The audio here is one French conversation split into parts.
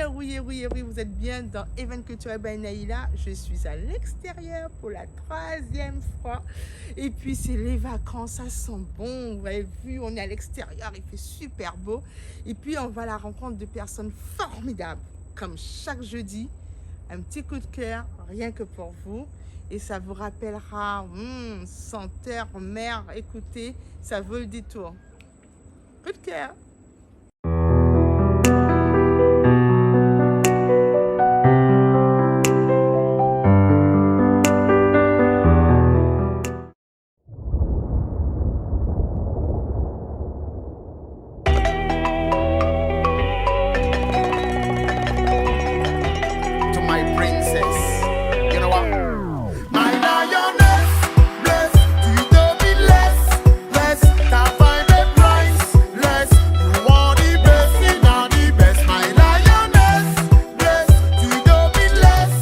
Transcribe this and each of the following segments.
Et oui, vous êtes bien dans Event Culturel by Naïla. Je suis à l'extérieur pour la 3e fois. Et puis, c'est les vacances, ça sent bon. Vous avez vu, on est à l'extérieur, il fait super beau. Et puis, on va à la rencontre de personnes formidables. Comme chaque jeudi, un petit coup de cœur, rien que pour vous. Et ça vous rappellera, senteur, mer, écoutez, ça vaut le détour. Coup de cœur. To my princess, you know what? My lioness, bless, tu devines less, ta vibe est priceless. You want the best, you know the best. My lioness, bless, tu devines less,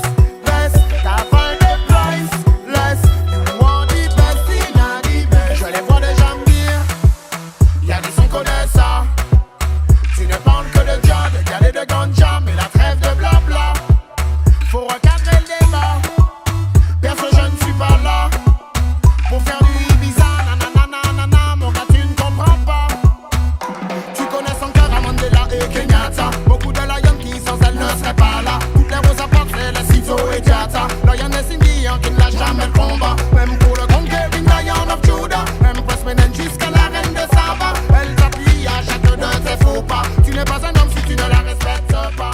ta vibe est priceless. You want the best, you know the best. Je les vois déjà me dire, y'a des sons connaissent ça. Tu ne parles que de John, de galet de ganja, mais la trêve de blabla. Faut recadrer le débat. Perso, je ne suis pas là pour faire du Ibiza, nanana, mon gars, tu ne comprends pas. Tu connais son cœur à Mandela et Kenyatta. Beaucoup de lions qui sans elle ne seraient pas là. Toutes les roses apportent, c'est les Sito et Diata. Lioness Indian qui ne lâche jamais le combat. Même pour le conquering Lion of Judah. Même Press Menen jusqu'à la reine de Saba. Elle t'appuie à chaque de tes faux pas. Tu n'es pas un homme si tu ne la respectes pas.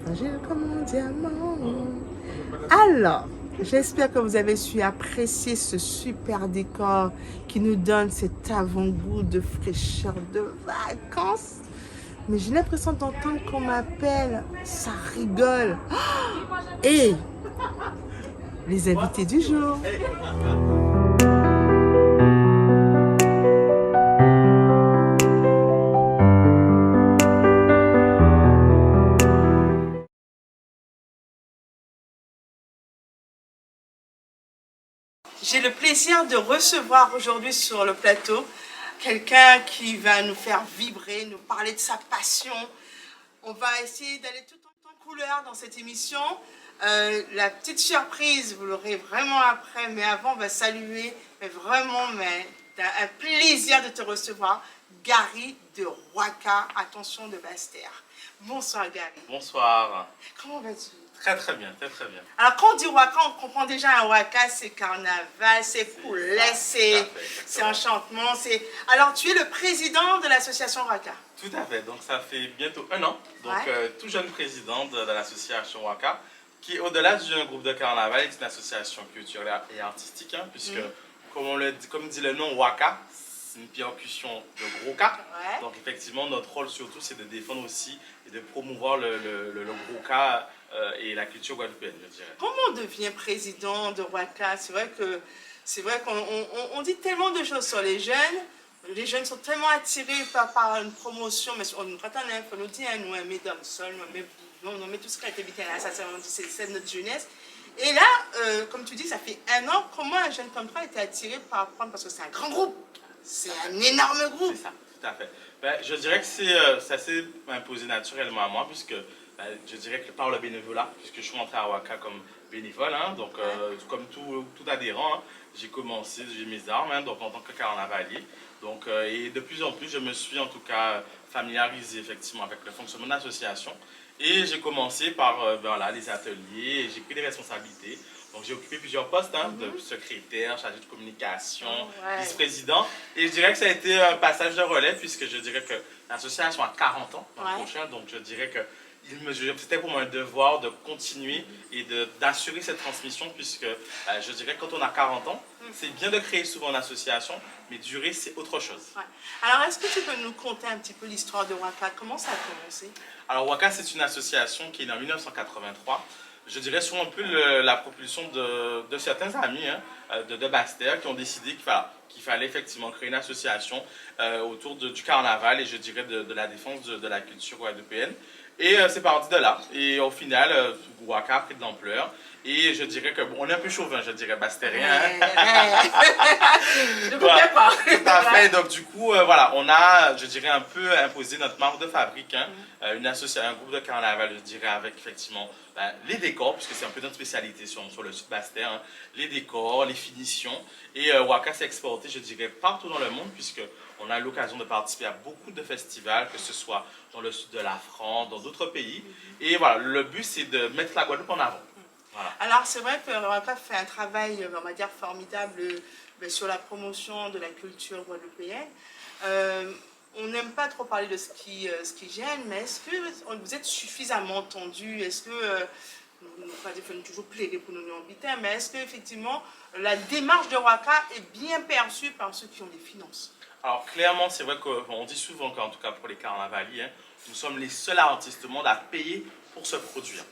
Fragile comme un diamant. Alors, j'espère que vous avez su apprécier ce super décor qui nous donne cet avant-goût de fraîcheur de vacances. Mais j'ai l'impression d'entendre qu'on m'appelle, ça rigole. Et les invités du jour. J'ai le plaisir de recevoir aujourd'hui sur le plateau quelqu'un qui va nous faire vibrer, nous parler de sa passion. On va essayer d'aller tout en couleur dans cette émission. La petite surprise, vous l'aurez vraiment après, mais avant, on va saluer, mais vraiment, un plaisir de te recevoir, Gary de Waka, attention de Basse-Terre. Bonsoir Gary. Bonsoir. Comment vas-tu? Très très bien, très très bien. Alors quand on dit Waka, on comprend déjà un Waka, c'est carnaval, c'est coulette, c'est enchantement. Alors tu es le président de l'association Waka. Tout à fait, donc ça fait bientôt 1 an, donc tout jeune président de l'association Waka, qui au-delà du jeune groupe de carnaval est une association culturelle et artistique, hein, puisque comme dit le nom Waka, c'est une percussion de gros K. Donc effectivement notre rôle surtout c'est de défendre aussi et de promouvoir le gros K et la culture guadeloupéenne, je dirais. Comment on devient président de Waka? C'est vrai qu'on dit tellement de choses sur les jeunes. Les jeunes sont tellement attirés par une promotion, mais on nous dit, nous aimons dansol, nous aimons tout ce qui a été là, ça c'est notre jeunesse. Et là, comme tu dis, ça fait 1 an, comment un jeune comme toi a été attiré par apprendre, parce que c'est un grand groupe, c'est un énorme groupe. C'est ça, tout à fait. Je dirais que ça s'est imposé naturellement à moi, puisque je dirais que par le bénévolat, puisque je suis rentré à Waka comme bénévole, hein, donc comme tout adhérent, hein, j'ai commencé, j'ai mes armes, hein, donc en tant que carnavalier. Donc, et de plus en plus, je me suis en tout cas familiarisé effectivement avec le fonctionnement de l'association. Et j'ai commencé par les ateliers, j'ai pris des responsabilités. Donc j'ai occupé plusieurs postes, hein, de secrétaire, chargé de communication, vice-président. Et je dirais que ça a été un passage de relais, puisque je dirais que l'association a 40 ans l'an prochain. Donc je dirais que c'était pour moi un devoir de continuer et d'assurer cette transmission, puisque je dirais que quand on a 40 ans, c'est bien de créer souvent une association, mais durer c'est autre chose. Alors est-ce que tu peux nous conter un petit peu l'histoire de Waka? Comment ça a commencé? Alors Waka, c'est une association qui est née en 1983. Je dirais sur un peu la propulsion de certains amis, hein, de Basse-Terre, qui ont décidé qu'il fallait effectivement créer une association autour du carnaval et je dirais de la défense de la culture guadeloupéenne. Et c'est parti de là. Et au final, Waka a pris de l'ampleur. Et je dirais qu'on est un peu chauvin, je dirais, bah c'était rien. Je ne comprends pas. Tout à fait. Donc du coup, voilà, on a, je dirais, un peu imposé notre marque de fabrique, hein, une association, un groupe de carnaval, je dirais, avec effectivement les décors, puisque c'est un peu notre spécialité sur le sud Basse-Terre, hein, les décors, les finitions. Et Waka s'est exporté, je dirais, partout dans le monde, puisque on a eu l'occasion de participer à beaucoup de festivals, que ce soit dans le sud de la France, dans d'autres pays. Et voilà, le but, c'est de mettre la Guadeloupe en avant. Voilà. Alors, c'est vrai que Waka fait un travail, on va dire, formidable sur la promotion de la culture guadeloupéenne. On n'aime pas trop parler de ce qui gêne, mais est-ce que vous êtes suffisamment entendu? Est-ce que, pas dire qu'il faut toujours plaider pour nous inviter, mais est-ce qu'effectivement, la démarche de Waka est bien perçue par ceux qui ont des finances? Alors, clairement, c'est vrai qu'on dit souvent qu'en tout cas pour les carnavaliers, hein, nous sommes les seuls artistes au monde à payer pour se produire.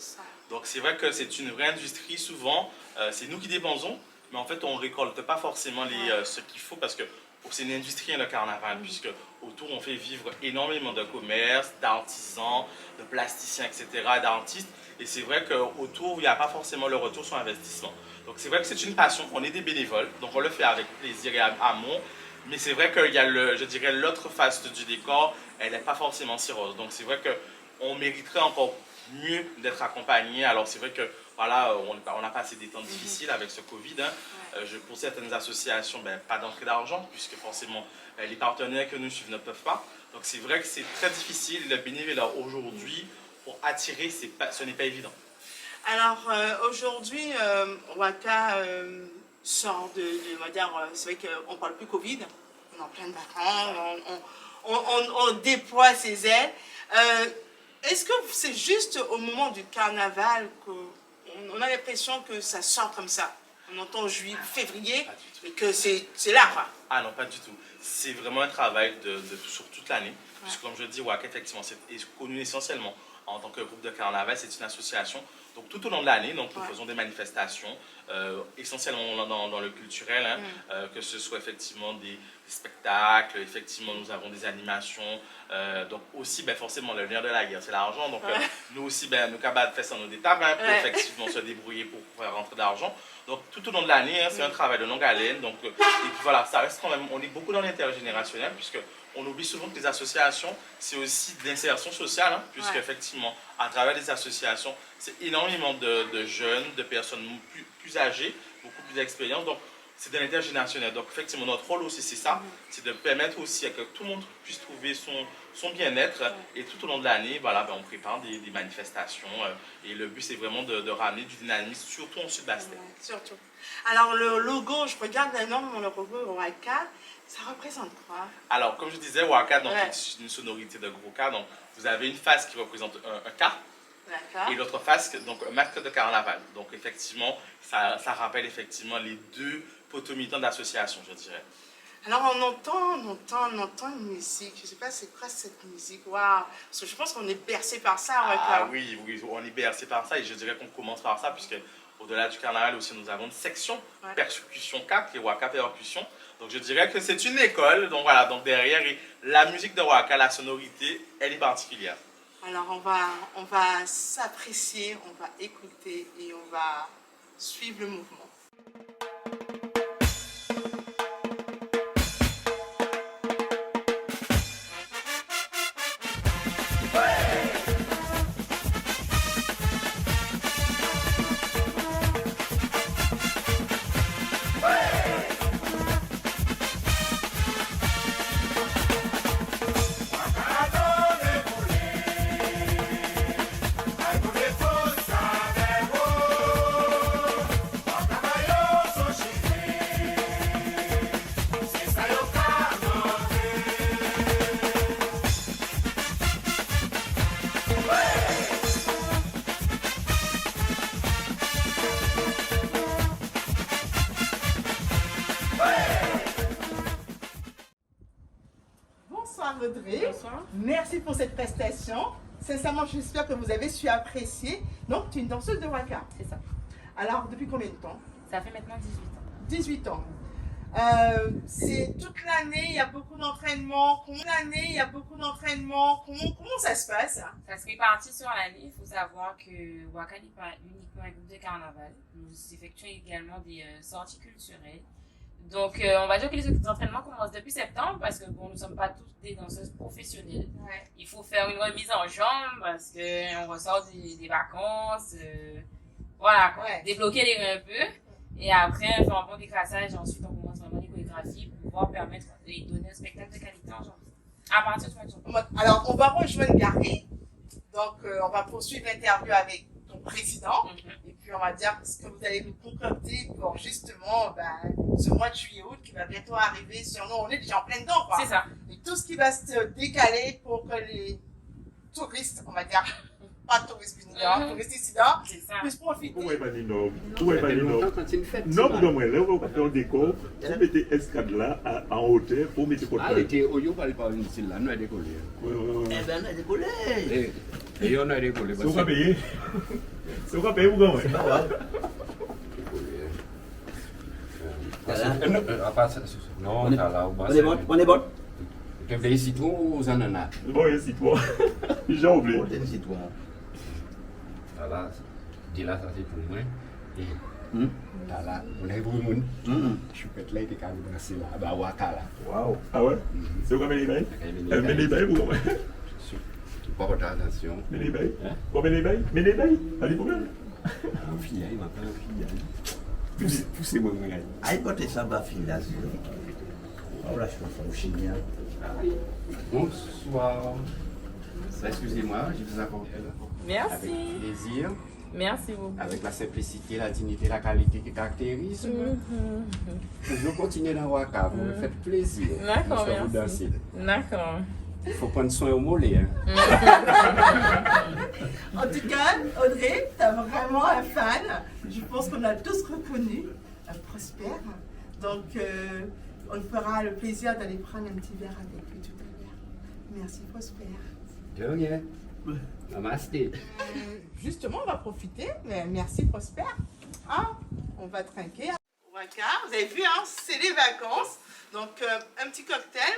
Donc c'est vrai que c'est une vraie industrie, souvent, c'est nous qui dépensons, mais en fait on ne récolte pas forcément ce qu'il faut parce que c'est une industrie, le carnaval, puisque autour on fait vivre énormément de commerces, d'artisans, de plasticiens, etc., d'artistes, et c'est vrai qu'autour il n'y a pas forcément le retour sur investissement. Donc c'est vrai que c'est une passion, on est des bénévoles, donc on le fait avec plaisir et amour, mais c'est vrai qu'il y a, je dirais, l'autre face du décor, elle n'est pas forcément si rose. Donc c'est vrai qu'on mériterait encore mieux d'être accompagné. Alors c'est vrai que voilà, on a passé des temps difficiles avec ce Covid. Hein. Pour certaines associations, pas d'entrée d'argent, puisque forcément les partenaires que nous suivons ne peuvent pas. Donc c'est vrai que c'est très difficile. Le bénévolat aujourd'hui, pour attirer, ce n'est pas évident. Alors aujourd'hui, Waka sort on va dire, c'est vrai qu'on ne parle plus Covid, on est en pleine vacances, on déploie ses ailes. Est-ce que c'est juste au moment du carnaval qu'on a l'impression que ça sort comme ça? On entend juillet, février, et que c'est là, quoi. Ah non, pas du tout. C'est vraiment un travail sur toute l'année. Puisque comme je le dis, Waka, effectivement, c'est connu essentiellement en tant que groupe de carnaval, c'est une association. Donc tout au long de l'année, nous faisons des manifestations, essentiellement dans le culturel, hein, que ce soit effectivement des spectacles, effectivement nous avons des animations, donc aussi forcément le nerf de la guerre, c'est l'argent, donc nous aussi nous capables de faire ça dans des tables, hein, pour effectivement se débrouiller pour faire rentrer d'argent. Donc tout au long de l'année, hein, c'est un travail de longue haleine, donc, et puis voilà, ça reste quand même, on est beaucoup dans l'intergénérationnel, puisque on oublie souvent que les associations, c'est aussi de l'insertion sociale, hein, puisque effectivement, à travers les associations, c'est énormément de jeunes, de personnes plus âgées, beaucoup plus d'expérience. Donc, c'est de l'intergénérationnel. Donc, effectivement, notre rôle aussi, c'est ça, c'est de permettre aussi que tout le monde puisse trouver son bien-être. Et tout au long de l'année, voilà, on prépare des manifestations. Et le but, c'est vraiment de ramener du dynamisme, surtout en Sud-Basse-Terre. Surtout. Alors, le logo, je regarde énormément le logo Waka. Ça représente quoi? Alors, comme je disais, Waka, c'est une sonorité de gros K. Donc, vous avez une face qui représente un K. Et l'autre face, donc un masque de carnaval. Donc, effectivement, ça rappelle effectivement les deux poteaux-militants d'association, je dirais. Alors, on entend une musique. Je ne sais pas c'est quoi cette musique. Waouh! Parce que je pense qu'on est bercé par ça, Waka. Ah oui, on est bercé par ça. Et je dirais qu'on commence par ça, puisque au-delà du carnaval aussi, nous avons une section percussion 4, qui est Waka Percussion. Donc je dirais que c'est une école, donc voilà, donc derrière, la musique de Waka, la sonorité, elle est particulière. Alors on va s'apprécier, on va écouter et on va suivre le mouvement. Audrey. Bonsoir. Merci pour cette prestation. Sincèrement, j'espère que vous avez su apprécier. Donc, tu es une danseuse de Waka. C'est ça. Alors, depuis combien de temps? Ça fait maintenant 18 ans. 18 ans. C'est toute l'année, il y a beaucoup d'entraînement. Comment ça se passe? Ça se répartit sur l'année. Il faut savoir que Waka n'est pas uniquement un groupe de carnaval. Nous effectuons également des sorties culturelles. Donc, on va dire que les entraînements commencent depuis septembre parce que bon, nous ne sommes pas tous des danseuses professionnelles. Ouais. Il faut faire une remise en jambe parce qu'on ressort des vacances. Voilà, quoi. Ouais. Débloquer les reins un peu. Et après, faire un bon décrassage. Ensuite, on commence vraiment les chorégraphies pour pouvoir permettre de donner un spectacle de qualité en janvier. À partir du mois de janvier. Alors, on va rejoindre Gary. Donc, on va poursuivre l'interview avec ton président. Et puis, on va dire ce que vous allez nous concocter pour justement ce mois de juillet-août qui va bientôt arriver sur nous. On est déjà en plein dedans, quoi. C'est ça. Et tout ce qui va se décaler pour que les touristes, on va dire, pas touristes unitaires, touristes dissidents, C'est ça. puissent profiter. Où est Vanino? Où est Vanino? Quand une fête. Non, vous moi, là, on va faire un décor. Vous mettez escadre là, en hauteur, pour mettre côté. Ah, était au Yo, pas une style là, nous a décollé. Eh ben, on a décollé. Et on a décollé. C'est quoi payer? C'est quoi payer, vous gagnez? Non, On est- t'as là, On est bon. Tu veux ici tout ou ananas? Bon, ici, toi. J'ai oublié. On est citoyen. T'as là, dis là, ça c'est pour moi. Et Hmm? t'as là, on est pour moun. Hmm. Je suis peut-être là, t'es quand même danser là, bah, Waka là. Waouh. Ah ouais? C'est quoi les bails? Mais Les bails, vous gagnez? tu portes attention. Mais les bails? Hein? Bon, mais les bails? Pas de problème. Un fille, il m'appelle un fille. Poussez-moi, mon gars. Aïe, côté ça va finir là. Oh là, je suis au chien. Bonsoir. Excusez-moi, je vous apporte là. Merci. Avec plaisir, Merci beaucoup. avec la simplicité, la dignité, la qualité qui caractérise. Vous continuez dans Waka, vous me faites plaisir. D'accord, Nous sommes vous merci. danser. D'accord. Il faut prendre soin au mollet. Hein. En tout cas, Audrey, tu as vraiment un fan. Je pense qu'on a tous reconnu un Prosper. Donc, on fera le plaisir d'aller prendre un petit verre avec lui tout à l'heure. Merci, Prosper. De rien. Namasté. Justement, on va profiter. Merci, Prosper. Ah, on va trinquer. Waka, vous avez vu, hein, c'est les vacances. Donc, un petit cocktail.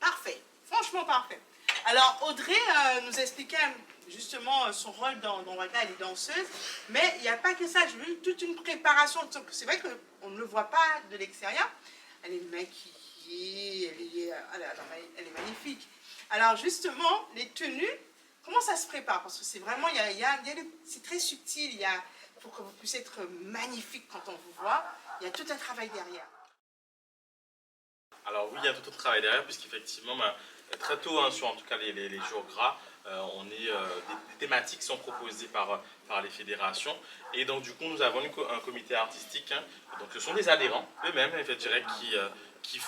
Parfait. Franchement, parfait. Alors, Audrey nous expliquait justement son rôle dans Waka, elle est danseuse. Mais il n'y a pas que ça. J'ai vu toute une préparation. C'est vrai qu'on ne le voit pas de l'extérieur. Elle est maquillée, elle est magnifique. Alors, justement, les tenues, comment ça se prépare? Parce que c'est vraiment, c'est très subtil. Pour que vous puissiez être magnifique quand on vous voit, il y a tout un travail derrière. Alors oui, il y a tout un travail derrière, puisqu'effectivement, très tôt, hein, sur en tout cas les jours gras, des thématiques sont proposées par les fédérations. Et donc du coup, nous avons un comité artistique. Hein, donc ce sont des adhérents eux-mêmes, je dirais, qui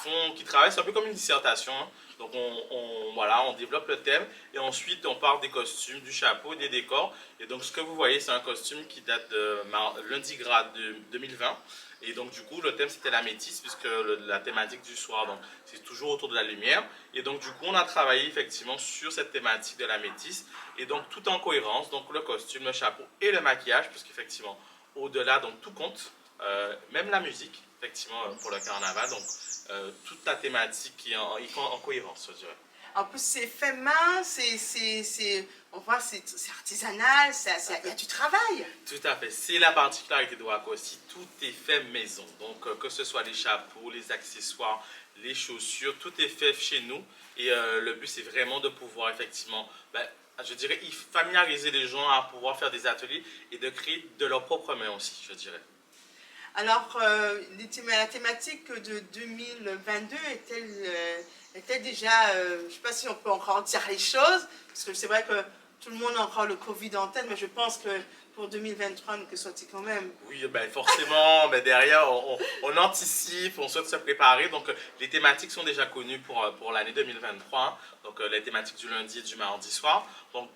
travaillent, c'est un peu comme une dissertation. Hein. Donc on développe le thème et ensuite on part des costumes, du chapeau, des décors. Et donc ce que vous voyez, c'est un costume qui date de lundi gras de 2020. Et donc du coup le thème c'était la métisse, puisque la thématique du soir, donc c'est toujours autour de la lumière. Et donc du coup on a travaillé effectivement sur cette thématique de la métisse. Et donc tout en cohérence, donc le costume, le chapeau et le maquillage, puisqu'effectivement au-delà, donc tout compte, même la musique, effectivement pour le carnaval. Donc toute la thématique qui est en cohérence, je dirais. En plus, c'est fait main, on voit, c'est artisanal, il y a du travail. Tout à fait. C'est la particularité de Waka aussi. Tout est fait maison. Donc, que ce soit les chapeaux, les accessoires, les chaussures, tout est fait chez nous. Et le but, c'est vraiment de pouvoir effectivement, je dirais, familiariser les gens à pouvoir faire des ateliers et de créer de leurs propres mains aussi, je dirais. Alors, la thématique de 2022 est-elle déjà, je ne sais pas si on peut encore dire les choses, parce que c'est vrai que tout le monde a encore le Covid en tête, mais je pense que pour 2023, nous que soit-il quand même. Oui, forcément, derrière, on anticipe, on souhaite se préparer. Donc, les thématiques sont déjà connues pour l'année 2023. Donc, les thématiques du lundi et du mardi soir. Donc,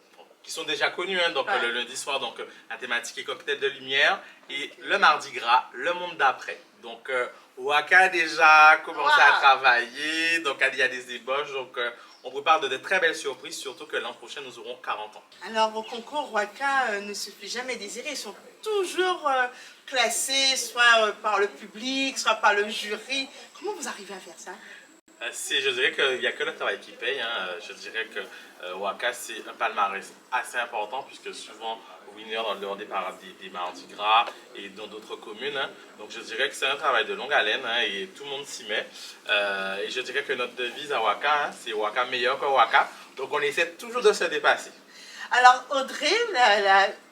qui sont déjà connus. Hein. Donc le lundi soir, donc, la thématique est cocktail de lumière. Et le mardi gras, le monde d'après. Donc Waka a déjà commencé à travailler. Donc il y a des ébauches. Donc on prépare de très belles surprises, surtout que l'an prochain, nous aurons 40 ans. Alors, au concours, Waka ne se fait jamais désirer. Ils sont toujours classés, soit par le public, soit par le jury. Comment vous arrivez à faire ça? Je dirais qu'il n'y a que le travail qui paye. Hein. Je dirais que Waka, c'est un palmarès assez important, puisque souvent, winner dans des parades des Mardis Gras et dans d'autres communes. Hein. Donc, je dirais que c'est un travail de longue haleine, hein, et tout le monde s'y met. Et je dirais que notre devise à Waka, hein, c'est Waka meilleur que Waka. Donc, on essaie toujours de se dépasser. Alors, Audrey,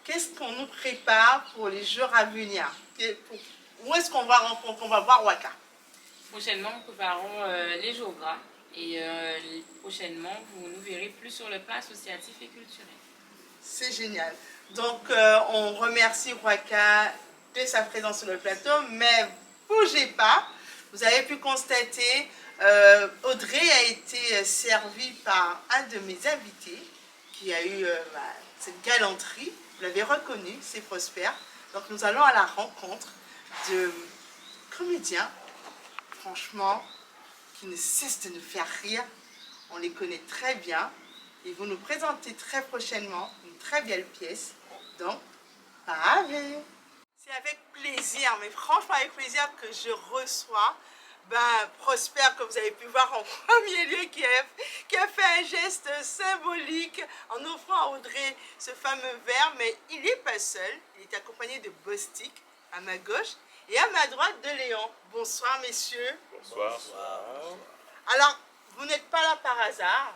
qu'est-ce qu'on nous prépare pour les jours à venir? Où est-ce qu'on va voir Waka? Prochainement, nous préparons les jours gras et prochainement, vous nous verrez plus sur le plan associatif et culturel. C'est génial. Donc, on remercie Waka de sa présence sur le plateau, mais bougez pas. Vous avez pu constater, Audrey a été servie par un de mes invités qui a eu cette galanterie. Vous l'avez reconnu, c'est Prosper. Donc, nous allons à la rencontre de comédiens, franchement, qui ne cessent de nous faire rire. On les connaît très bien. Ils vont nous présenter très prochainement une très belle pièce. Donc, pareil. C'est avec plaisir, mais franchement avec plaisir que je reçois Prosper, que vous avez pu voir en premier lieu, qui a fait un geste symbolique en offrant à Audrey ce fameux verre. Mais il n'est pas seul, il est accompagné de Bostik à ma gauche et à ma droite de Léon. Bonsoir messieurs. Bonsoir. Alors, vous n'êtes pas là par hasard?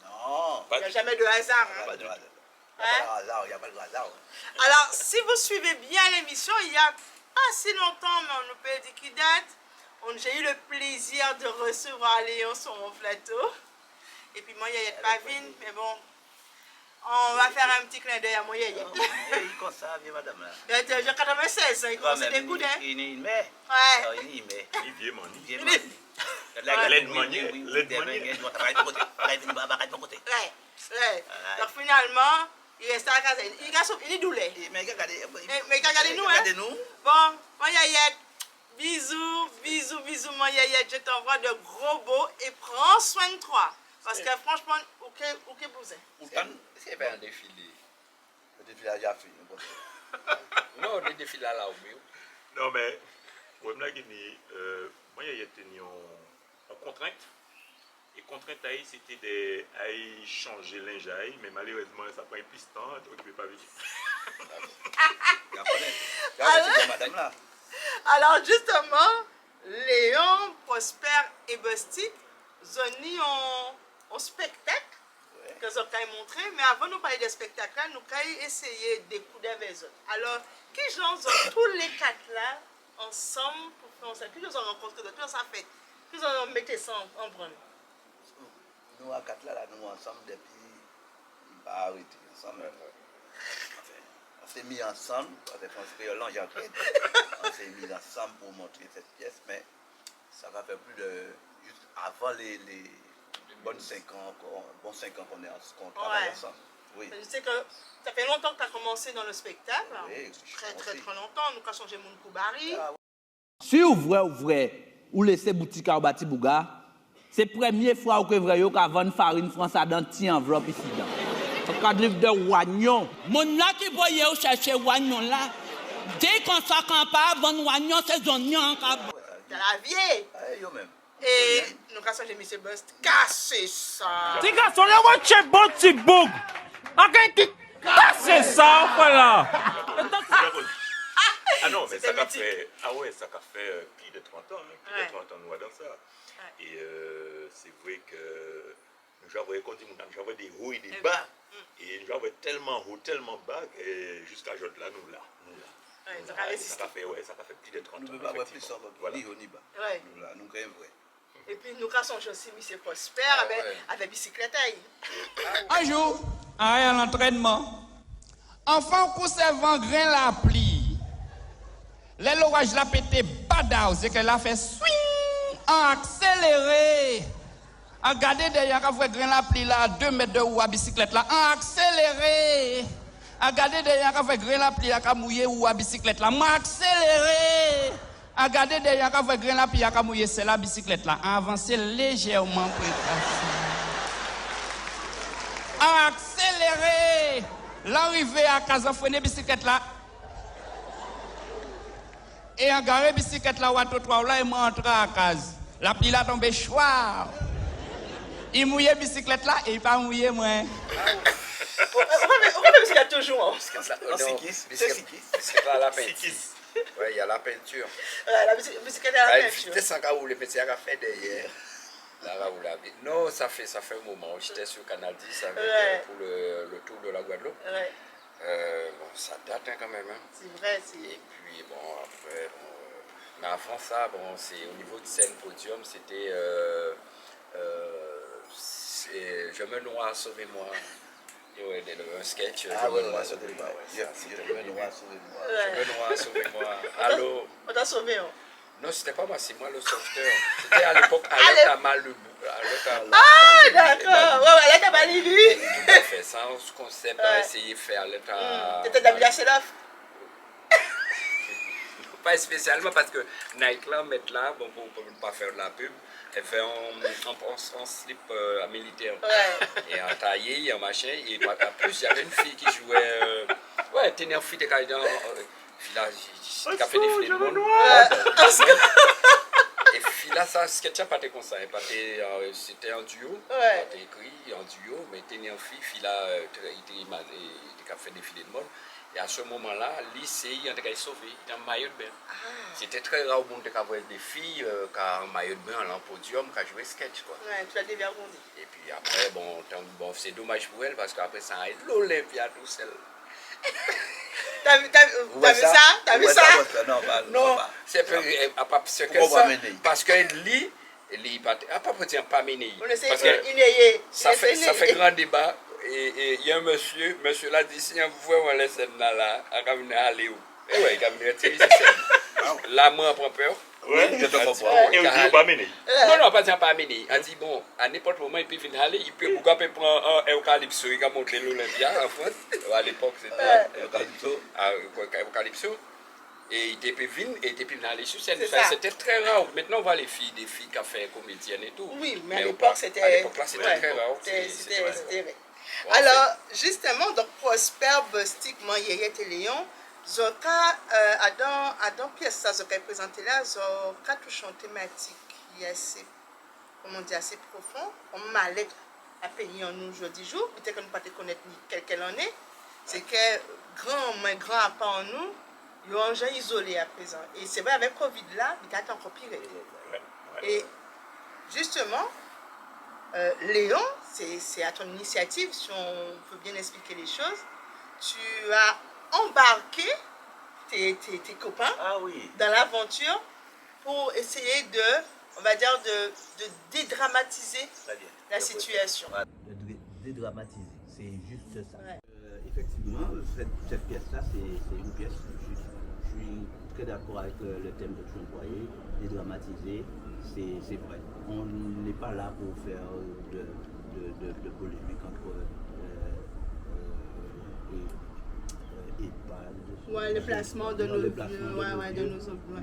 Non, Il n'y a jamais de hasard. Hein? pas de hasard. Il n'y a pas de hasard. Alors, si vous suivez bien l'émission, il y a pas si longtemps, mais on ne peut dire qu'il date, j'ai eu le plaisir de recevoir Léon sur mon plateau. Et puis moi, Yayette Pavine, mais bon, on va faire un petit clin d'œil à mon Yayette. Il comme ça, vieux madame là. J'ai 96, il commence à découdre. Il y met. Ouais. Il y met. Il vient, mon Il y met. L'aide manière. Ouais. Donc finalement, il reste à la casa. Il est doulé. Mais regardez-nous, hein. Regardez-nous. Bon, mon Yayette, bisous, mon Yayette. Je t'envoie de gros beaux et prends soin de toi. Parce que franchement, ok, vous êtes. C'est pas un défilé. Le défilage a fini. Non, le défilé là au mieux. Non, mais, moi, il y a tenu en contrainte. Et contrainte, c'était d'aller changer linge, mais malheureusement, ça prend plus de temps, donc je ne peux pas venir. Alors justement, Léon, Prosper et Bostik, Zoni ont spectacle que nous avons montré, mais avant de nous parler de spectacle, nous avons essayé de découdre avec eux. Alors, qui j'en ont tous les quatre là, ensemble, pour faire ça? Qui nous ont rencontrés, qui nous ont fait, qui nous ont mis ça en branle? Nous, à quatre là, nous ensemble depuis, pas arrêté ensemble. On s'est mis ensemble, parce qu'on se on s'est mis ensemble pour montrer cette pièce, mais ça va faire plus de, juste avant les bonnes 5 ans encore, bon 5 ans qu'on travaille ensemble. Oui. Je sais que ça fait longtemps que tu as commencé dans le spectacle. Oui, très longtemps. Nous avons changé mon Koubari. Si vous voulez, ou laissez boutique à Bati Bouga, c'est la première fois que vous voyez qu'avant farine française dans une enveloppe ici. Un cadre de Wagnon. Mon là qui voyait où chercher Wagnon là, dès qu'on s'en pas avant Wagnon, c'est Zonian. De la vieille. Yo-même. Et nous avons changé M. Bust. Cassez ça. Tes garçons, là, on va bon petit bug. Cassez ça, voilà. Ah non, mais ça a fait, ça a fait plus de 30 ans, hein, plus de 30 ans nous dans ça. Et c'est vrai que nous avons des hauts et des bas. Et nous avons tellement haut, tellement bas, et jusqu'à aujourd'hui là, nous là. Ça a fait plus de 30 ans. Nous ne pouvons pas avoir plus ça, ni haut ni bas. Nous là, nous sommes vrais. Et puis nous avons changé aussi M. Prosper avec bicyclette. Un jour, à l'entraînement, enfant conservant grain la pluie, l'orage l'a pété badass et qu'elle a fait swing en accéléré. Regardez derrière, quand vous grain la pli là, 2 mètres de haut à bicyclette là. Accélérez. Regardez derrière, quand vous grain la pli là, quand mouiller ou à bicyclette là. Accélérez. Regardez derrière, quand vous grain la pli là, quand mouiller c'est la bicyclette là. Avancez légèrement pour écraser. Accélérez. L'arrivée à casa freiner bicyclette là. Et en garé bicyclette là, ou à trottoir là, et moi entrer à casa. La pli là tombe choir. Il mouille bicyclette là et il pas mouillé moi. On va bicyclette toujours. Bicyclette là, la peinture. Oui, il y a la peinture. La bicyclette à la peinture. J'étais sans cas où les petits a fait derrière. Non, ça fait un moment. J'étais sur Canal 10 avec, pour le tour de la Guadeloupe. Ouais. Bon, ça date quand même. Hein. C'est vrai. Et puis, bon, après, mais avant ça, bon, c'est au niveau de scène podium, c'était Je me noie, sauvez-moi. Un sketch, Je me noie, sauvez-moi. Je me noie, sauvez-moi. Allô? On t'a sauvé, hein? Non, c'était pas moi, c'est moi le sauveteur. C'était à l'époque, Alec à Malibu. Ah, d'accord. Ouais, Alec à Malibu. Tout à fait, sans concept, on a essayé de faire Alec à... T'étais d'habiller à Célaf? Pas spécialement parce que Nike là, mettre là, bon, pour ne pas faire de la pub, elle fait en slip militaire. Ouais. Et en taillé, en machin, et toi, plus, il y avait une fille qui jouait... ouais, tenir fille de carrière. Là, qui a fait des filets de monde. Et puis là, ça, sketch n'a pas été comme ça. C'était un duo. Ouais. C'était écrit en duo, mais il était en fille là, il a fait des filets de monde. Et à ce moment-là, lycée, il a sauvé, il était en maillot de bain. C'était très rare au monde de voir des filles qui ont un maillot de bain en podium, qui ont joué sketch. Quoi. Ouais, tu l'as dévergondé. Et puis après, bon, c'est dommage pour elle parce qu'après, ça a été l'Olympia tout seul. T'as vu ça? T'as vu ça? Non, c'est parce qu'elle lit, pas pour dire pas mener. Parce que ça fait grand débat. Et il y a un monsieur là dit si vous voyez on laisse là, à caminer aller où? Et ouais, caminer tirer scène. Là moi prend peur. Ouais, je te comprends. Et on dit pas mener. Non, pas dire pas mener. On dit bon, à n'importe moment il peut venir aller, il peut prendre un eucalypso, il va montrer l'Olympia en France. À l'époque c'était eucalypso. Et il peut venir et il peut venir aller sur scène. C'était très rare. Maintenant on voit des filles qui ont fait comédienne et tout. Oui, mais à l'époque c'était très rare. C'était vrai. Alors, justement, donc, Prosper, Bostik, Moyeret et Léon, Zoka, dans pièce ça, Zoka est présenté là, Zoka touche une thématique qui est assez, comment dire, assez profond, on m'allait à payer en nous aujourd'hui jour, peut-être que nous ne pouvons pas connaître quelle année, c'est que grand à part en nous, il y a un gens isolé à présent. Et c'est vrai, avec Covid là, il a encore pire. Et justement, Léon, c'est à ton initiative, si on peut bien expliquer les choses. Tu as embarqué tes copains dans l'aventure pour essayer on va dire, de dédramatiser la situation. De dédramatiser, c'est juste ça. Ouais. Effectivement, cette pièce-là, c'est une pièce juste. Je suis très d'accord avec le thème que tu employais, dédramatiser, c'est vrai. On n'est pas là pour faire de polémique entre le placement de nos emplois.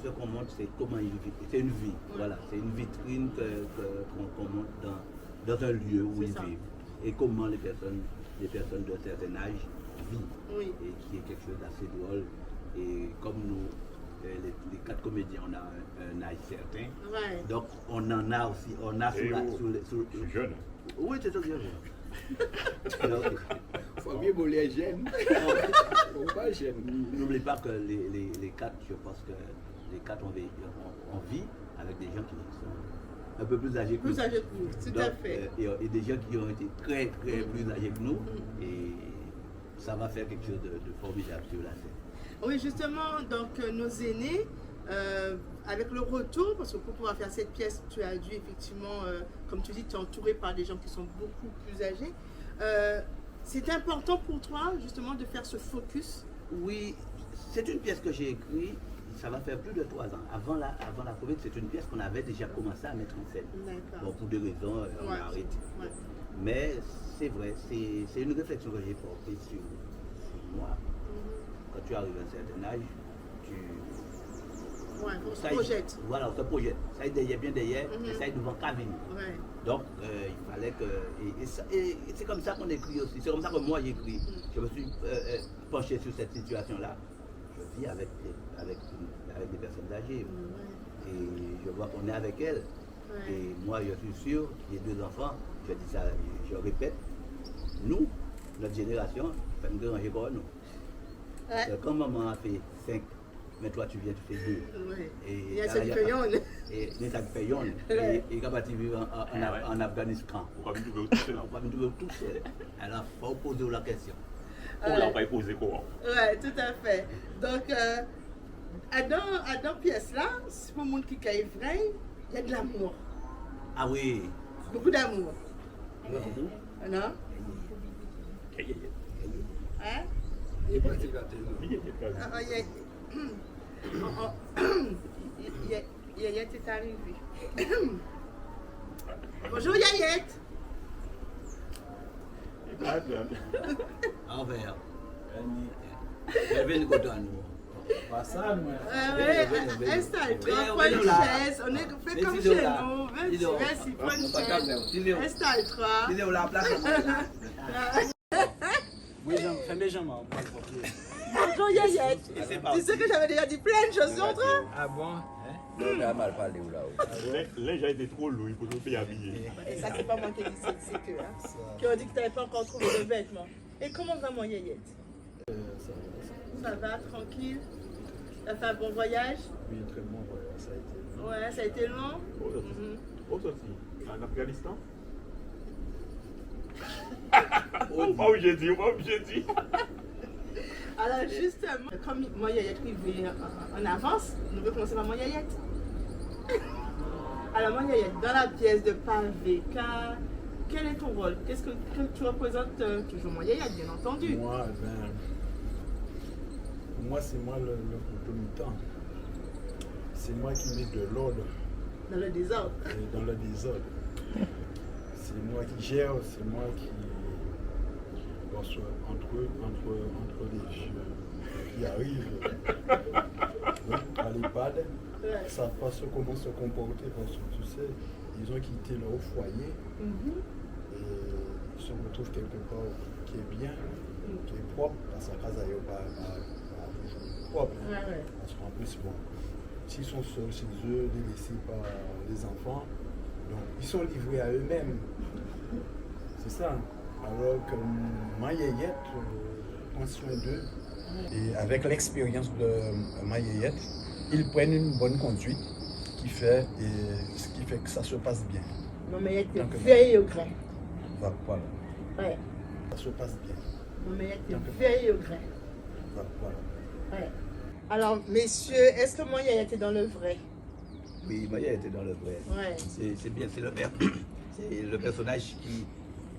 Ce qu'on montre, c'est comment ils vivent. C'est une vie, voilà. C'est une vitrine qu'on montre dans un lieu où ils vivent. Et comment les personnes d'un certain âge vivent. Et qui est quelque chose d'assez drôle. Et comme nous, les 4 comédiens, on a un âge certain. Ouais. Donc on en a aussi, on a sur jeune. Oui, c'est toujours jeune. Il faut mieux voler jeune. N'oubliez pas que les 4, je pense que les 4 on vit avec des gens qui sont un peu plus âgés que nous. Plus âgés que nous, tout à fait. Et des gens qui ont été très plus âgés que nous. Et ça va faire quelque chose de formidable sur la scène. Oui, justement, donc nos aînés, avec le retour, parce que pour pouvoir faire cette pièce, tu as dû effectivement, comme tu dis, tu es entouré par des gens qui sont beaucoup plus âgés. C'est important pour toi, justement, de faire ce focus? Oui, c'est une pièce que j'ai écrite. ça va faire plus de 3 ans. Avant la Covid, c'est une pièce qu'on avait déjà commencé à mettre en scène. Bon, pour des raisons, on a arrêté. Ouais. Mais c'est vrai, c'est une réflexion que j'ai portée sur moi. Quand tu arrives à un certain âge, on se projette. Voilà, on se projette. Ça est derrière, bien derrière, et ça est devant qu'à venir. Ouais. Donc, il fallait que... Et c'est comme ça qu'on écrit aussi. C'est comme ça que moi j'écris. Je me suis penché sur cette situation-là. Je vis avec des personnes âgées. Et je vois qu'on est avec elles. Et moi, je suis sûr, j'ai 2 enfants. Je dis ça, je répète. Nous, notre génération, ça nous dérange pas, nous. Quand maman a fait 5, mais toi tu viens, tu fais 2. Oui. Et il y a cette payonne. Et il y a cette payonne. Et quand tu vis en Afghanistan, on va me trouver tout seul. Alors, il faut poser la question. On l'a pas posé quoi? Oui, tout à fait. Donc, dans pièce là, c'est pour le monde qui est vrai, il y a de l'amour. Ah oui. Beaucoup d'amour. Non? Hein? Yayette est arrivée. Bonjour Yayette. Envers. Elle vient de côté à nous. Installe-toi, prends une chaise, on est fait comme chez nous. Vas-y, prends une chaise. Installe-toi. Oui, fais mes jambes. Bonjour Yayette. Tu sais que j'avais déjà dit plein de choses sur toi. Ah bon? On a mal parlé ou là. Les gens étaient trop lourds, il faut se faire habiller. Et ça, c'est pas moi qui ai dit, c'est eux. Qui ont dit que tu n'avais pas encore trouvé de vêtements. Et comment va mon Yayette? Ça va, tranquille. Tu as fait un bon voyage? Oui, un très bon voyage, ça a été. Ouais, ça a été long? Où aussi? En Afghanistan? Pas où j'ai dit. Alors justement, comme moi Yayette qui vient en avance, nous voulons commencer par moi Yayette. Alors moi Yayette, dans la pièce de Pavé, quel est ton rôle? Qu'est-ce que tu représentes? Toujours moi Yayette, bien entendu. Moi, pour moi c'est moi le commutant. C'est moi qui mets de l'ordre. Dans le désordre. Dans le désordre. C'est moi qui gère, c'est moi qui... entre les jeux qui arrivent à l'EHPAD, ne savent pas comment se comporter parce que tu sais, ils ont quitté leur foyer et ils se retrouvent quelque part qui est bien, qui est propre, parce que la casa n'est pas toujours propre. Parce qu'en plus, bon, s'ils sont seuls chez eux, délaissés par les enfants, donc ils sont livrés à eux-mêmes. C'est ça. Alors que ma Yayette prend soin d'eux. Et avec l'expérience de ma Yayette, ils prennent une bonne conduite ce qui fait que ça se passe bien. Mon Yayette est veille au grain. Voilà. Ouais. Ça se passe bien. Mon Yayette est veille au grain. Voilà. Ouais. Alors, messieurs, est-ce que mon Yayette est dans le vrai? Oui, ma Yayette est dans le vrai. Ouais. C'est bien, c'est le père. C'est le personnage qui...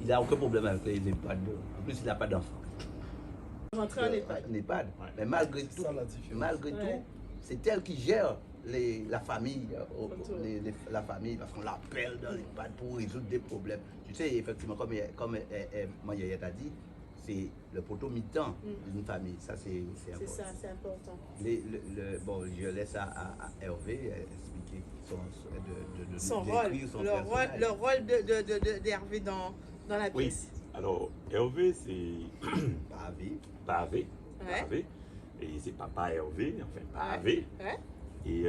Il n'a aucun problème avec les EHPAD. En plus, il n'a pas d'enfant. Rentrer en EHPAD. Mais malgré tout, c'est elle qui gère la famille, la famille, parce qu'on l'appelle dans l'EHPAD pour résoudre des problèmes. Tu sais, effectivement, comme Yayette a dit, c'est le poteau mi-temps d'une famille. Ça, c'est important. C'est ça, c'est important. Bon, je laisse à Hervé expliquer son rôle, le rôle d'Hervé dans la pièce. Oui, alors Hervé, c'est Pavé. Et c'est papa Hervé, enfin Pavé. Et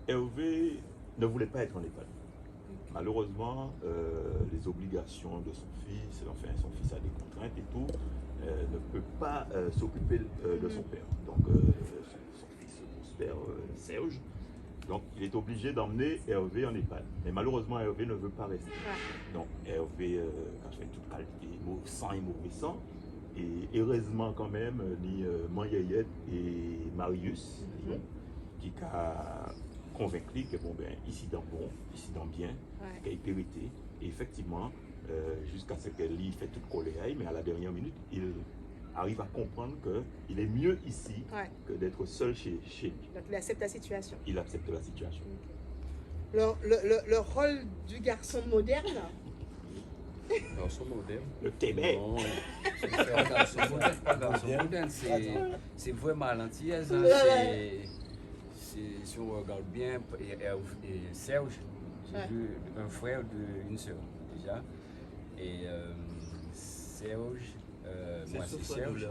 Hervé ne voulait pas être en EHPAD. Malheureusement, les obligations de son fils, enfin son fils a des contraintes et tout, ne peut pas s'occuper de son père. Donc son fils, son père Serge. Donc il est obligé d'emmener Hervé en EHPAD. Mais malheureusement, Hervé ne veut pas rester. Donc Hervé a fait toute qualité, sang et mauvais sang. Et heureusement quand même, ni Yayette et Marius, qui a convaincu que bon ben ici dans bon, ici dans bien, qu'il a hérité. Et effectivement, jusqu'à ce qu'elle y fait toute colère, mais à la dernière minute, il arrive à comprendre qu'il est mieux ici que d'être seul chez lui. Donc il accepte la situation. Il accepte la situation. Le rôle du garçon moderne. Garçon moderne. Le témé. Non, c'est pas garçon moderne, c'est vraiment l'antillaise. Si on regarde bien, et Serge, j'ai vu un frère d'une sœur déjà. Et Serge, moi c'est Serge,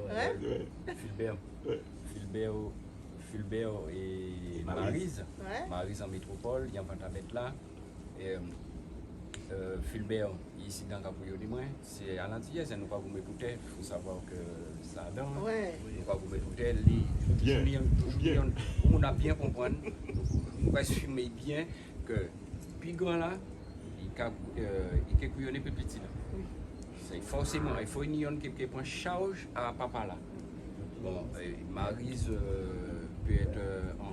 Fulbert et Maryse. Maryse en métropole, il y a un mettre là. Et Fulbert, ici dans Capouillot du moins, c'est à l'antillaise, nous pas vous m'écouter, il faut savoir que ça donne. Nous pas vous m'écouter, on a bien comprendre, nous va assumer bien que plus grand là, il est couillonné plus petit là. C'est forcément, il faut une qui prend charge à papa là. Bon, Maryse peut être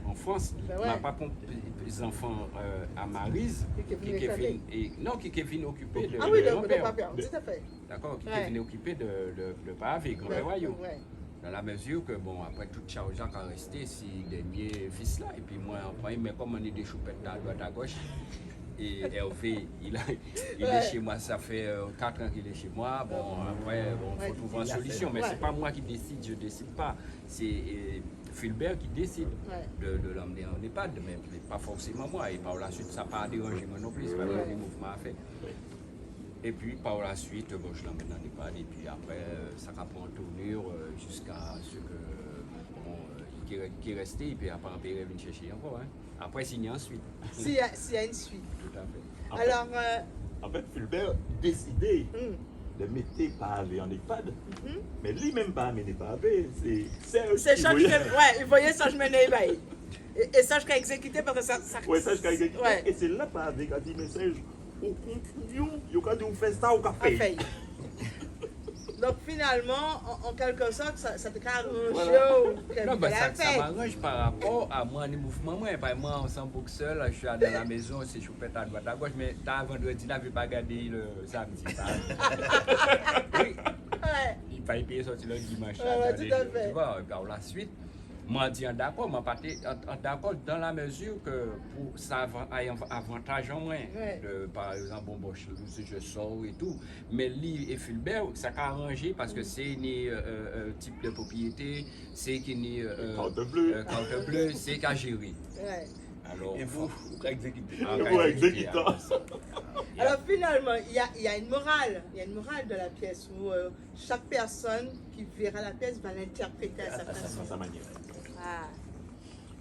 en France, mais pas pour les enfants à Maryse, qui viennent occuper de grand-père. Tout à fait. D'accord, qui viennent occuper de pavé, grand-père Royaux. Dans la mesure que, bon, après toute charge qui a resté, c'est dernier fils là, et puis moi, après, mais comme on est des choupettes à droite à gauche, et Hervé, il est chez moi, ça fait 4 ans qu'il est chez moi. Bon, après, il faut trouver une solution. Mais c'est pas moi qui décide, je décide pas. C'est Fulbert qui décide de l'emmener en EHPAD, mais pas forcément moi. Et par la suite, ça n'a pas dérangé moi non plus, c'est pas des mouvements à faire. Et puis par la suite, bon, je l'emmène en EHPAD, et puis après, ça prend une tournure jusqu'à ce que qui est resté, et puis après, on peut venir chercher encore. Après, s'il y a une suite. S'il y a une suite. Tout à fait. Alors, en fait, Fulbert décidé de mettre pavé en EHPAD, mais lui-même pas amené pavé, c'est Serge qui voyait. Il voyait Serge mener bail. Et Serge qui a exécuté parce que ça. Oui, Serge qui a exécuté. Et c'est là pavé qui a dit, mais Serge, il a dit, on fait ça, on a fait. Donc finalement, en quelque sorte, ça te arrange. Non, ben ça m'arrange par rapport à moi, les mouvements. Moi, en sans boxeur, je suis dans la maison, c'est choupette à droite à gauche, mais dans vendredi, je ne vais pas garder le samedi. Oui. Il va payer sortir le dimanche. Tout à fait. Tu vois, par la suite, moi, je dis d'accord, moi, d'accord dans la mesure que pour ça a un avantage en moins. Par exemple, bon, je sors et tout. Mais lui et Fulbert, ça a arrangé parce que c'est un type de propriété, c'est qu'il y a carte bleue, c'est qu'à gérer. Alors, et vous exécutez. Alors finalement, il y a une morale. Il y a une morale de la pièce où chaque personne qui verra la pièce va l'interpréter à sa façon. À sa manière.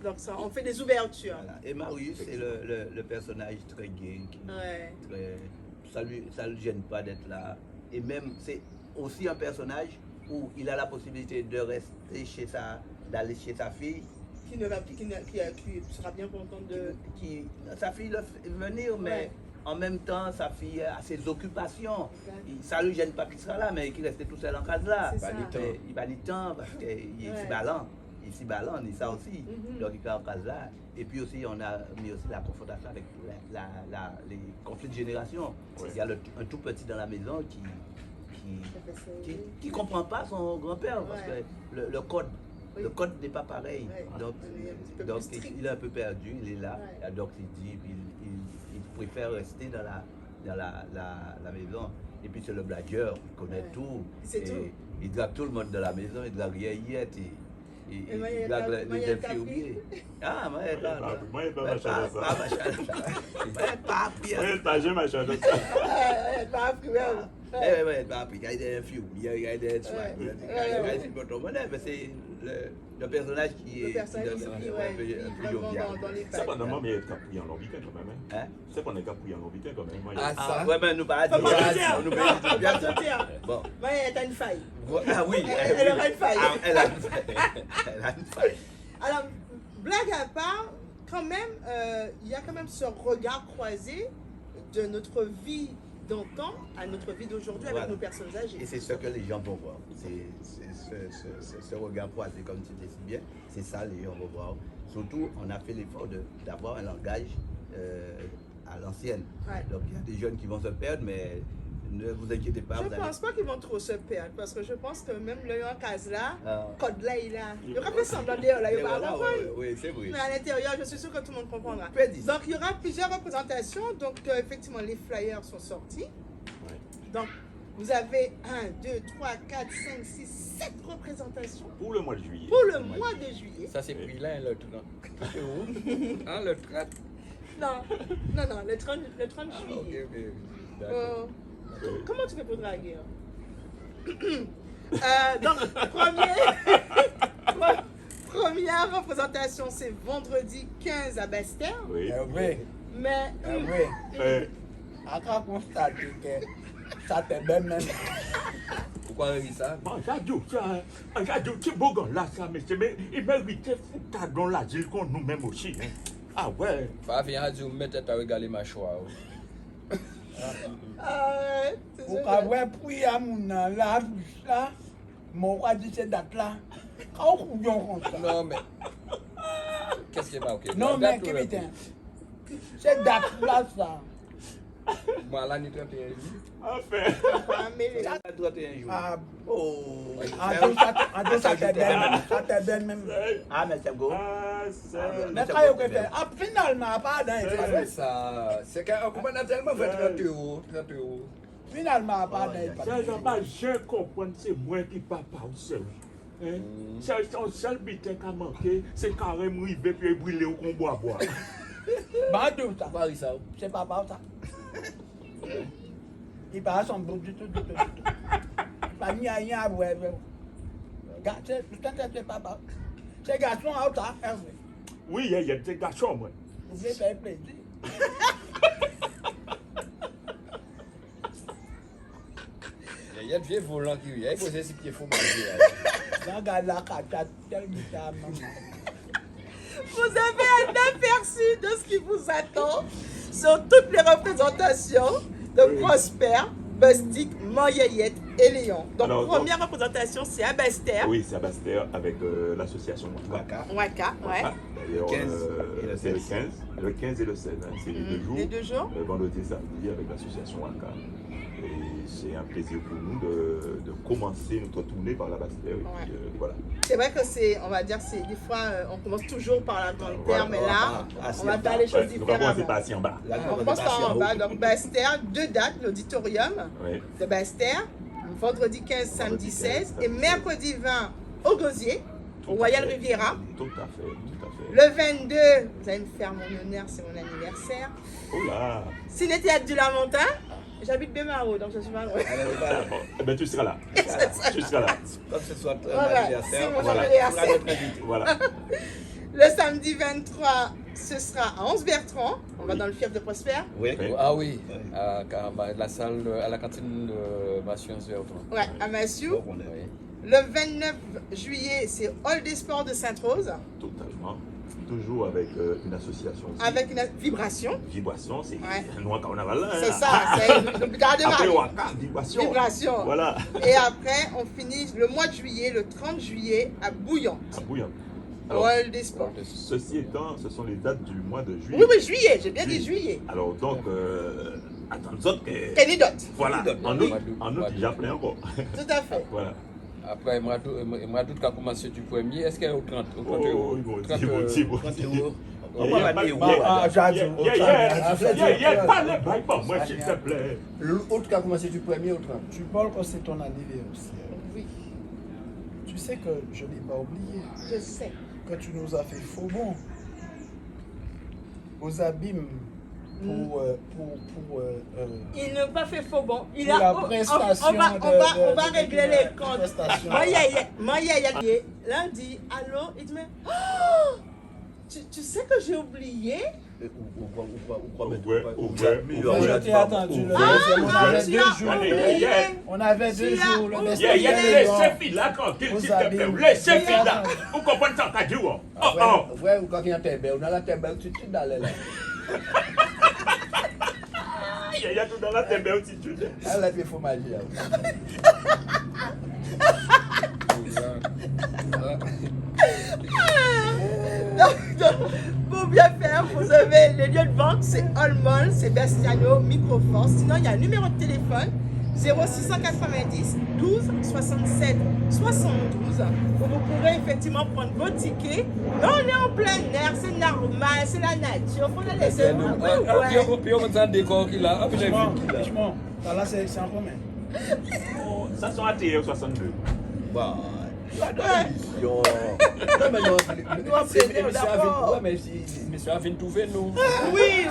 Donc ça, on fait des ouvertures. Voilà. Et Marius, c'est le personnage très gay. Ça ne le gêne pas d'être là. Et même, c'est aussi un personnage où il a la possibilité de rester d'aller chez sa fille. Qui sera bien contente de... Sa fille venir, mais en même temps, sa fille a ses occupations. Ça ne le gêne pas qu'il sera là, mais qu'il reste tout seul en case là. Il va du temps parce qu'il est si ballant. Il est si ballant, on dit ça aussi. Donc il est en case là. Et puis aussi, on a mis aussi la confrontation avec les conflits de génération. Il y a un tout petit dans la maison qui ne comprend pas son grand-père parce que le code. Le code n'est pas pareil, donc il est un peu perdu, il est là, donc il dit, il préfère rester dans la maison. Et puis c'est le blagueur, il connaît tout, il drague tout le monde dans la maison, il drague Yayette, il drague les infirmiers. Ah, moi, il est là. Moi, il est pas machin de ça. Pas bien. Moi, il est pas j'ai machin de ça. Il y a des infirmiers, il y a des soins, mais c'est le personnage qui est un peu jovial. C'est pas normalement, mais il est capouillé en l'orbiquin quand même. Hein? C'est qu'on est capouillé en l'orbiquin quand même. Ah, ça? Ouais, mais nous parlons de bien sûr. Bon. Mais elle a une faille. Ah oui. Elle aura une faille. Elle a une faille. Alors, blague à part, quand même, il y a quand même ce regard croisé de notre vie d'antan à notre vie d'aujourd'hui avec nos personnes âgées. Et c'est ce que les gens vont voir. C'est ce regard croisé, comme tu dis si bien. C'est ça, les gens vont voir. Surtout, on a fait l'effort d'avoir un langage à l'ancienne. Donc, il y a des jeunes qui vont se perdre, mais Ne vous inquiétez pas. Je ne pense pas qu'ils vont trop se perdre parce que je pense que même le en case là, code là, il y aura plus semblant d'ailleurs là, il va comprendre. Oui, c'est vrai. Mais à l'intérieur, je suis sûr que tout le monde comprendra. Donc il y aura plusieurs représentations. Donc effectivement, les flyers sont sortis. Donc vous avez 1, 2, 3, 4, 5, 6, 7 représentations. Pour le mois de juillet. Pour le mois de juillet. Ça c'est pris là, l'autre, non? Hein, le 30? Non, le 30 juillet. Comment tu fais pour draguer? Donc, première représentation, c'est vendredi 15 à Bastère. Oui. Mais. Après, constate que ça te donne même. Pourquoi il dit ça? Regarde, c'est beau gars là, ça, mais il méritait foutre dans la ville qu'on nous-mêmes aussi. Ah ouais. Pas venir à dire, mettez à regarder ma choix. Pour avoir pris à mon là, mon roi dit cette date là. Non, mais. Qu'est-ce qui est marqué? Non, mais Kévitin, cette date là, ça. Moi, l'année 31 jours. Enfin. L'année 31 jours. Ah, oh. En deux, ça te donne même. Ah, mais c'est beau. Mais quand il fait, finalement, pas dans c'est ça. C'est qu'un commandant tellement fait 30 euros. 30 euros. Finalement, pas dans ça, je comprends, c'est moi qui papa au seul. Son seul bitin qui a manqué, c'est carrément rivé puis brûler au combo à boire. Bah, tout ça. C'est pas ça. Il parle son bout du tout. Pas ni rien à voir. C'est papa. C'est garçon à ça, Hervé. Oui, il y a des garçons, moi. Vous voulez faire plaisir. Il y a de vieux volants qui il pose ses pieds faux Regarde la carte, Vous avez un aperçu de ce qui vous attend sur toutes les représentations de Prosper, Bustic, Moyayette et Léon. Donc, alors, première représentation, c'est à Bastère. Oui, c'est à Bastère avec l'association Waka. Waka, ouais. C'est le 15. Le 15 et le 16, hein, c'est les 2 jours. Les 2 jours. Vendredi et samedi avec l'association Waka. Et c'est un plaisir pour nous de commencer notre tournée par la Bastère. Ouais. Voilà. C'est vrai que c'est, on va dire, c'est des fois, on commence toujours par la grande terre, mais là, on va faire les choses différemment. On ne pas assis en bas. On commence par en bas. Donc, Bastère, 2 dates, l'auditorium de Bastère, vendredi 15, samedi 16, et mercredi 20 au Gosier, au Royal Riviera. Tout à fait. Le 22, vous allez me faire mon honneur, c'est mon anniversaire. Oh là! Ciné-théâtre du Lamentin. J'habite Bémaro, donc je suis pas loin. Eh bien, tu seras là. Tu seras là. Comme ce soit c'est mon anniversaire. Voilà. Le samedi 23, ce sera à Anse-Bertrand. On va dans le fief de Prosper. Oui. Ah oui, à la salle, à la cantine de Massieu Anse-Bertrand. Ouais, à Massieu. Le 29 juillet, c'est Hall des Sports de Sainte-Rose. Totalement. Toujours avec une association aussi. Avec une vibration. Vibration, c'est un noir carnaval. C'est ça, c'est une garde-marie. Vibration. Voilà. Et après, on finit le mois de juillet, le 30 juillet, à Bouillante. À Bouillante. Hall des Sports. Ceci étant, ce sont les dates du mois de juillet. Oui, oui, juillet, j'ai bien dit juillet. Alors donc, attends, Kenny Dot. Voilà, en août, j'ai appelé encore. Tout à fait. Voilà. Après, il m'a dit qu'à commencer du 1er, est-ce qu'il y a au 30 euros? Il y a pas de bail pour moi, s'il te plaît. L'autre qui a commencé du 1er au 30. Tu parles que c'est ton anniversaire. Oui. Tu sais que je n'ai pas oublié. Je sais. Que tu nous as fait faux bon aux abîmes pour il n'a pas fait faux bon. Il pour a, la prestation on va régler les comptes. Moi, lundi, allô, il te met. Oh, tu sais que j'ai oublié. Je t'ai attendu. On avait 2 jours. Laissez-le là tranquille, s'il te plaît. Laissez-le là. Vous comprenez ça, t'as dit où? Ouais, ou quand il y a un tébé, on a la tébé, tu te d'aller là. Il y a tout dans la tébé aussi, tu sais. Elle a fait faux magie. Donc, pour bien faire, vous avez les lieux de vente, c'est All Mall, c'est Bastiano, Microforce. Sinon, il y a un numéro de téléphone 0690 12 67 72 où vous pourrez effectivement prendre vos tickets. Mais on est en plein air, c'est normal, c'est la nature, il faut la laisser. Puis on va décor qu'il a. Franchement, là c'est en commun. Ça sont ATR 62. Bah, l'émission. Non, mais non, c'est l'émission avec mais l'émission avec tout fait, nous. Oui.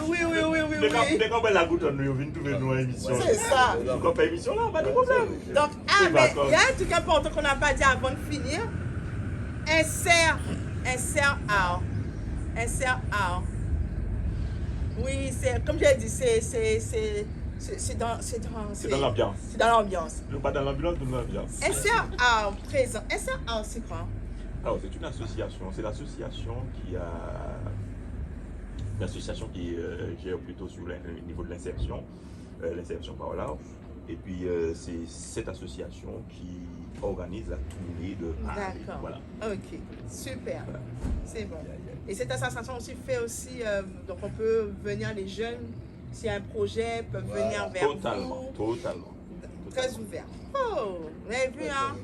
Dès qu'on met la goutte, nous venons trouver nos émissions. C'est ça. Donc, on fait émission là, pas de problème. Donc, mais il y a un truc important qu'on n'a pas dit avant de finir. Insert art. Oui, c'est comme j'ai dit, c'est dans l'ambiance. C'est dans l'ambiance. Nous pas dans l'ambiance, nous dans l'ambiance. Insert art présent. Insert art, c'est quoi? Alors, c'est une association. C'est l'association qui a. Une association qui gère plutôt sur le niveau de l'insertion par là. Et puis, c'est cette association qui organise la tournée de art. D'accord. Voilà. Ok, super. Voilà. C'est bon. Et cette association aussi fait aussi, donc on peut venir les jeunes, s'il y a un projet, peuvent venir vers vous. Totalement. Très ouvert. Oh, vous avez vu, hein?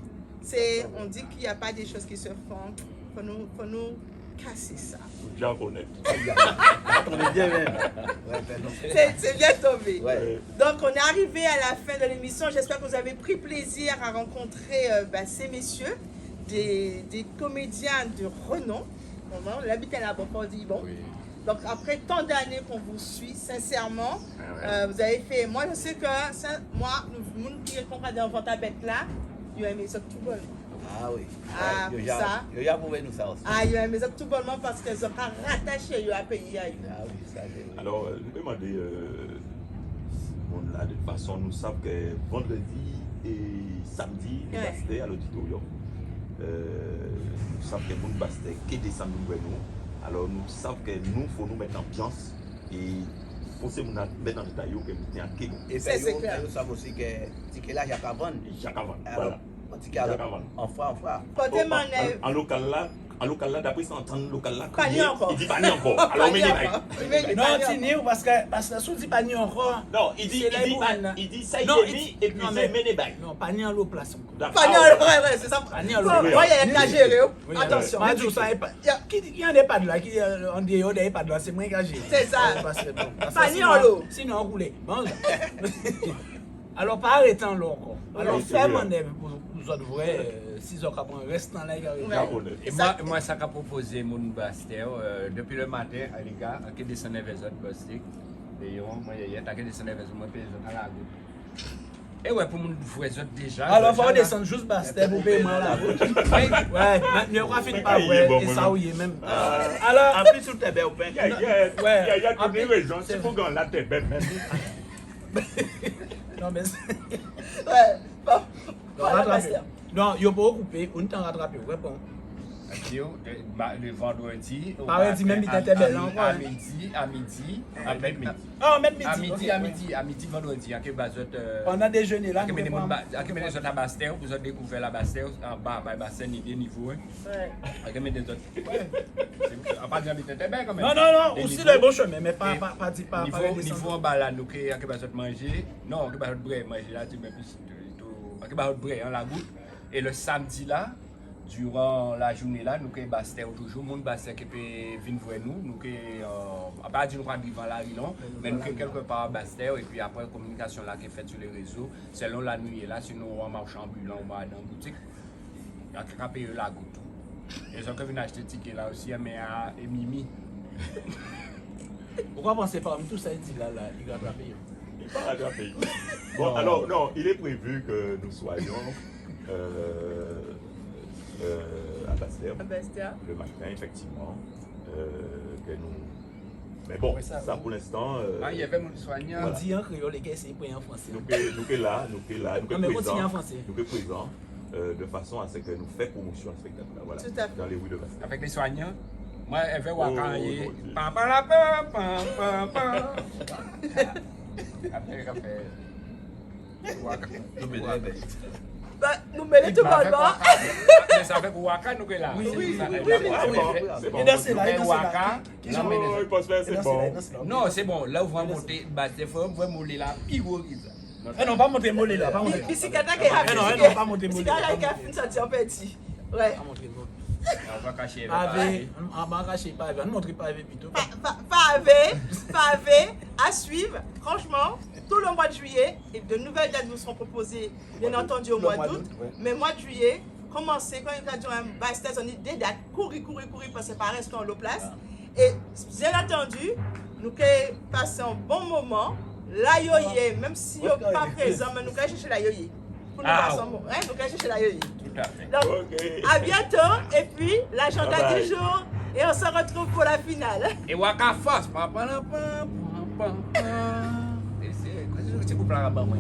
On dit qu'il n'y a pas des choses qui se font. Faut nous casser ça. Bien honnête. On est bien même. C'est bien tombé. Ouais. Donc on est arrivé à la fin de l'émission. J'espère que vous avez pris plaisir à rencontrer ces messieurs, des comédiens de renom. On l'habite là-bas, on dit bon. Oui. Donc après tant d'années qu'on vous suit, sincèrement, vous avez fait. Moi je sais que nous qui comprend dans votre bête là, il y a aimé ça tout bon. Ah oui. Ah, pour ça. Il y a pour nous ça aussi. Ah, il y a aimé ça tout bonnement parce qu'ils sont pas rattachés à pays. Ah oui, ça c'est. Alors, nous demandons, de toute façon, nous savons que vendredi et samedi, nous bastet à l'auditorium. Nous savons que nous bastet qui descend nous. Alors, nous savons que nous, il faut nous mettre en ambiance et forcer nous mettre en détail que nous tenons à Kégo. Et nous savons aussi que c'est là Jacques Avant. Voilà. En fois. En local là, d'après ça, entend local là. Pas ni encore. Il dit pas ni encore. Alors, non, Tini, parce que si on dit pas ni encore. Non, il dit ça, il dit, et puis il dit mené bail. Non, pas ni en l'eau place encore. Pas ni en l'eau, ouais, c'est ça. Pas ni en l'eau. Ouais, il y a qu'à gérer. Attention. Il y a des pas de là, qui on dit, il y a des pas de là, c'est moins qu'à gérer. C'est ça. Pas ni en l'eau. Sinon, on roule. Alors, pas arrêter en l'eau encore. Alors, fais mon œuvre pour nous autres vrais, 6 heures après, reste dans la gare. Et moi, ça qu'a proposé mon Bastel depuis le matin, les gars, qui descendent vers les autres Bastel. Et moi, il y a qui descendent vers les autres à la gauche. Et ouais, pour mon vrai autres déjà. Alors, il faut descendre juste Bastel pour payer moi la gauche. Ouais, maintenant, on va finir par vrai, et ça, oui, même. Alors, en plus, tout est bien au pain. Il y a toutes les raisons, c'est pour qu'on la tête bête même. Non, mais. Ouais, non, il faut pas couper, on t'en rattraper, réponds. Le vendredi. Vendredi, même, il était belle encore. À midi. Après midi. Ah, même midi. À midi, vendredi. Pendant déjeuner là. À mes autres à Bastel, vous avez découvert la Bastel en bas, à Bastel, niveau 1. Ouais. À mes autres. À part de c'était bien quand même. Non, aussi le bon chemin, mais pas niveau en bas là, nous qui à mes autres manger. Non, qui autres bré manger là, tu mets plus. À mes autres bré, la goutte. Et le samedi là, durant la journée là, nous avons Bastel toujours, monde Bastel qui peut venir voir nous, nous à part dire nous pas vivre la rue non, mais nous quelque part à Bastel et puis après la communication là qui est faite sur les réseaux, selon la nuit là, sinon on marche ambulant ou dans la boutique, il y a quelqu'un payer la goutte. Et ils ont venir acheter des tickets là aussi, mais à Mimi. Pourquoi pensez pas tout ça dit là, il va payer? Il va rattraper. Bon, alors non, il est prévu que nous soyons à Bastel, le matin, effectivement, que nous... Mais bon, ça pour l'instant... il y avait mon soignant. On dit en créole, les gars, c'est pas en français. Nous sommes là, nous sommes présents, de façon à ce que nous fassions promotion à ce spectacle-là, voilà, dans les rues de Bastel. Avec les soignants, moi, elle fait Waka, nous mettons tout le monde. Mais ça fait Waka, nous sommes là. Oui. Non, c'est bon. Là, on va monter, il faut mouler la pire. Non, pas monter mollet là, pas monter. Bicyclette qui est Non, pas monter mollet. Bicyclette qui a fini sortir en petit. Ouais. On va cacher. On va cacher pavé. On montre pavé plutôt. Pavé, à suivre. Franchement, tout le mois de juillet, et de nouvelles dates nous seront proposées, bien entendu, au mois d'août. Mais mois de juillet, commencez, quand il y a un basket, on dit des dates, courir, parce que par restons en l'eau place. Et bien entendu, nous allons passer un bon moment. La yoye, même si vous n'êtes pas présent, mais nous allons chercher la yoye. Pour nous passer un bon. Nous allons chercher la yoye. Tout à fait. Donc, à bientôt. Et puis, l'agenda du jour. Et on se retrouve pour la finale. Et Waka Force. C'est pour la rabat, moi.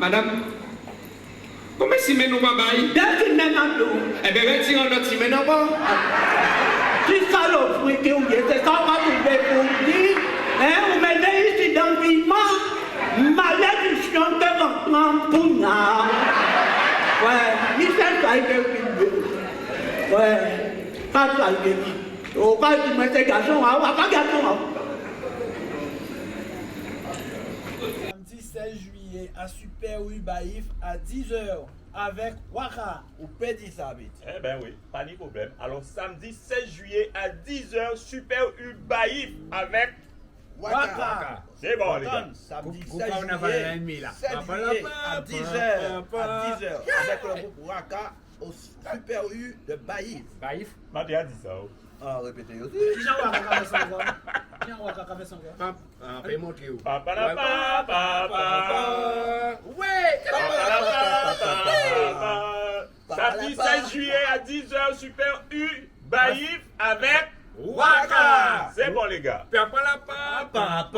Madame, comment si nous va bailler? Eh bien, retirons notre si maintenant pas. Si ça l'offre que vous êtes, c'est ça qu'on va trouver pour dire. Vous mettez ici dans le vivement, malédiction de votre poignard. Ouais, Michel Saïd. Ouais, pas Saïd. Au cas où tu mets garçons, on va pas garçon. Samedi 16 juillet à Super U Baïf à 10h avec Waka ou Pédisabit. Eh ben oui, pas de problème. Alors samedi 16 juillet à 10h, Super U Baïf avec Waka. C'est bon les gars. Samedi 16 juillet à 10h avec le groupe Waka au Super U de Baïf. Baïf? Maté a dit ça. Ah, répétez aussi. Qui j'en Waka fait son gars? Qui j'en Waka fait son gars? Fais montrer où? Samedi 16 juillet à 10h, Super U Baïf avec Waka. C'est bon les gars. Papa la papa.